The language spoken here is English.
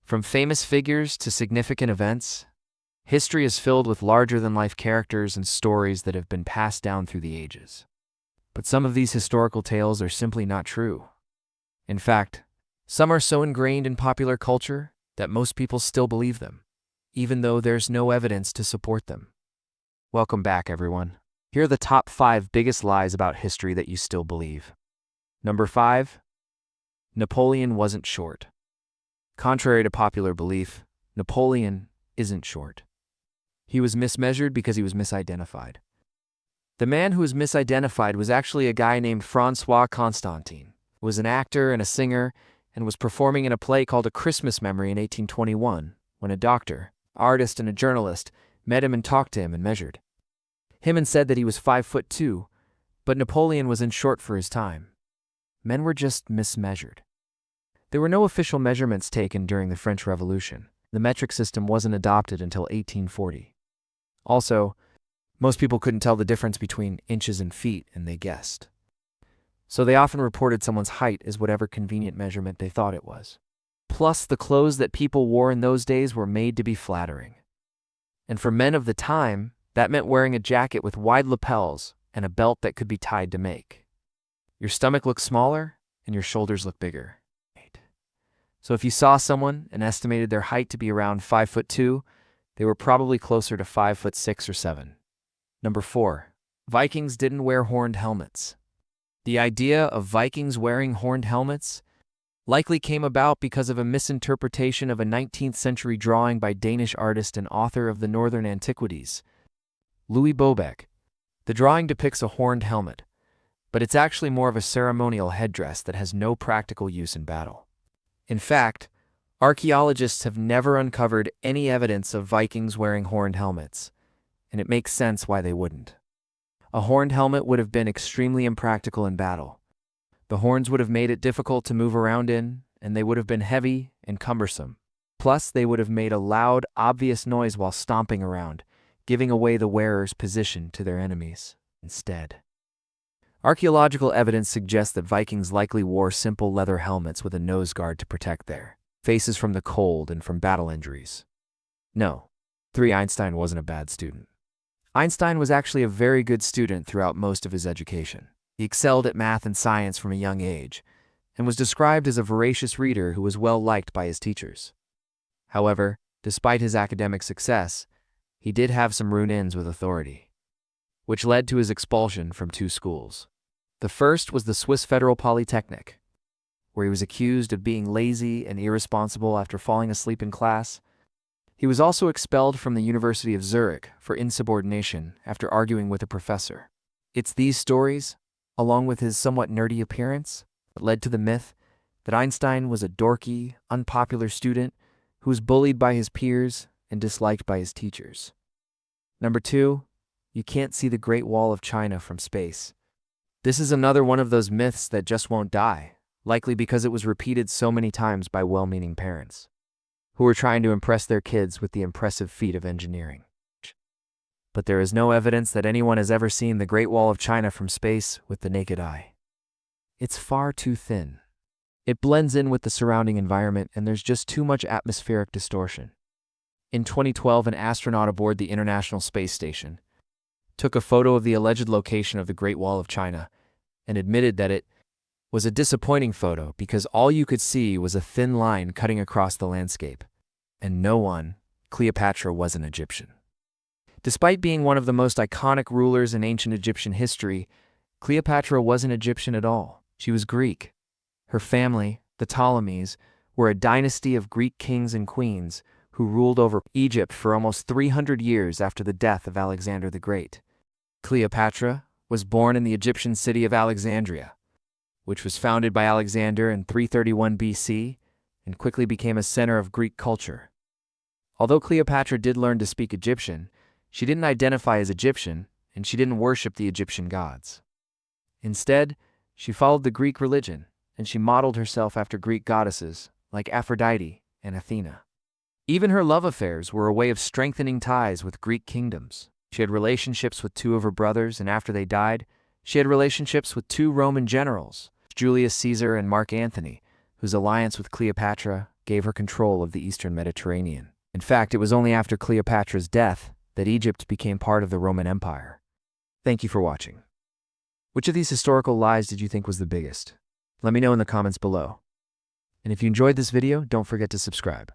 From famous figures to significant events, history is filled with larger-than-life characters and stories that have been passed down through the ages. But some of these historical tales are simply not true. In fact, some are so ingrained in popular culture that most people still believe them, even though there's no evidence to support them. Welcome back, everyone. Here are the top 5 biggest lies about history that you still believe. Number 5. Napoleon wasn't short. Contrary to popular belief, Napoleon isn't short. He was mismeasured because he was misidentified. The man who was misidentified was actually a guy named Francois Constantin, who was an actor and a singer and was performing in a play called A Christmas Memory in 1821 when a doctor, artist, and a journalist met him and talked to him and measured him and said that he was 5'2", but Napoleon wasn't short for his time. Men were just mismeasured. There were no official measurements taken during the French Revolution. The metric system wasn't adopted until 1840. Also, most people couldn't tell the difference between inches and feet, and they guessed. So they often reported someone's height as whatever convenient measurement they thought it was. Plus, the clothes that people wore in those days were made to be flattering. And for men of the time, that meant wearing a jacket with wide lapels and a belt that could be tied to make your stomach look smaller and your shoulders look bigger. So if you saw someone and estimated their height to be around 5'2", they were probably closer to 5'6" or 7. Number 4. Vikings didn't wear horned helmets. The idea of Vikings wearing horned helmets likely came about because of a misinterpretation of a 19th century drawing by Danish artist and author of the Northern Antiquities, Louis Bobek. The drawing depicts a horned helmet, but it's actually more of a ceremonial headdress that has no practical use in battle. In fact, archaeologists have never uncovered any evidence of Vikings wearing horned helmets, and it makes sense why they wouldn't. A horned helmet would have been extremely impractical in battle. The horns would have made it difficult to move around in, and they would have been heavy and cumbersome. Plus, they would have made a loud, obvious noise while stomping around, giving away the wearer's position to their enemies instead. Archaeological evidence suggests that Vikings likely wore simple leather helmets with a nose guard to protect their faces from the cold and from battle injuries. No. 3. Einstein wasn't a bad student. Einstein was actually a very good student throughout most of his education. He excelled at math and science from a young age, and was described as a voracious reader who was well liked by his teachers. However, despite his academic success, he did have some run-ins with authority, which led to his expulsion from 2 schools. The first was the Swiss Federal Polytechnic, where he was accused of being lazy and irresponsible after falling asleep in class. He was also expelled from the University of Zurich for insubordination after arguing with a professor. It's these stories, along with his somewhat nerdy appearance, that led to the myth that Einstein was a dorky, unpopular student who was bullied by his peers and disliked by his teachers. Number 2, you can't see the Great Wall of China from space. This is another one of those myths that just won't die, likely because it was repeated so many times by well-meaning parents who were trying to impress their kids with the impressive feat of engineering. But there is no evidence that anyone has ever seen the Great Wall of China from space with the naked eye. It's far too thin. It blends in with the surrounding environment, and there's just too much atmospheric distortion. In 2012, an astronaut aboard the International Space Station took a photo of the alleged location of the Great Wall of China and admitted that it was a disappointing photo because all you could see was a thin line cutting across the landscape, and no one, Cleopatra, was an Egyptian. Despite being one of the most iconic rulers in ancient Egyptian history, Cleopatra wasn't Egyptian at all. She was Greek. Her family, the Ptolemies, were a dynasty of Greek kings and queens who ruled over Egypt for almost 300 years after the death of Alexander the Great. Cleopatra was born in the Egyptian city of Alexandria, which was founded by Alexander in 331 BC and quickly became a center of Greek culture. Although Cleopatra did learn to speak Egyptian, she didn't identify as Egyptian, and she didn't worship the Egyptian gods. Instead, she followed the Greek religion, and she modeled herself after Greek goddesses like Aphrodite and Athena. Even her love affairs were a way of strengthening ties with Greek kingdoms. She had relationships with 2 of her brothers, and after they died, she had relationships with 2 Roman generals, Julius Caesar and Mark Antony, whose alliance with Cleopatra gave her control of the eastern Mediterranean. In fact, it was only after Cleopatra's death that Egypt became part of the Roman Empire. Thank you for watching. Which of these historical lies did you think was the biggest? Let me know in the comments below. And if you enjoyed this video, don't forget to subscribe.